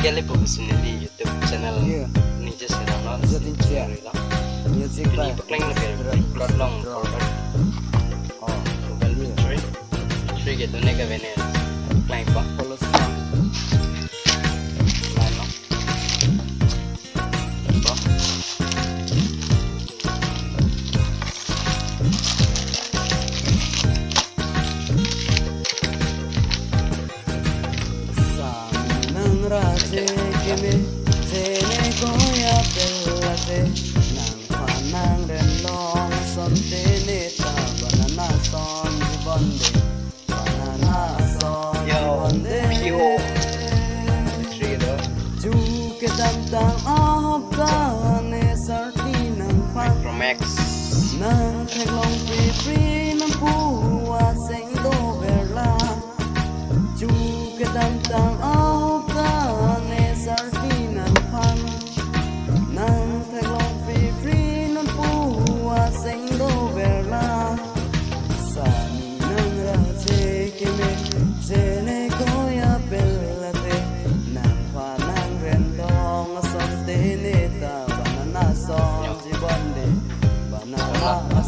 kali publisin di YouTube channel ni just serang no music ini pakling lebih plot long forward three gitu nih ke Venus pakling pak Raje keme sene koya pelate nang panang den long son teneta banana son bonde ju ke tantang ahopane sarti nang Micromax nang long free nang puwa seng do verla ju ke tantang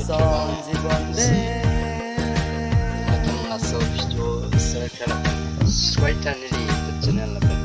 Song Jibande Masuk video search channel YouTube channel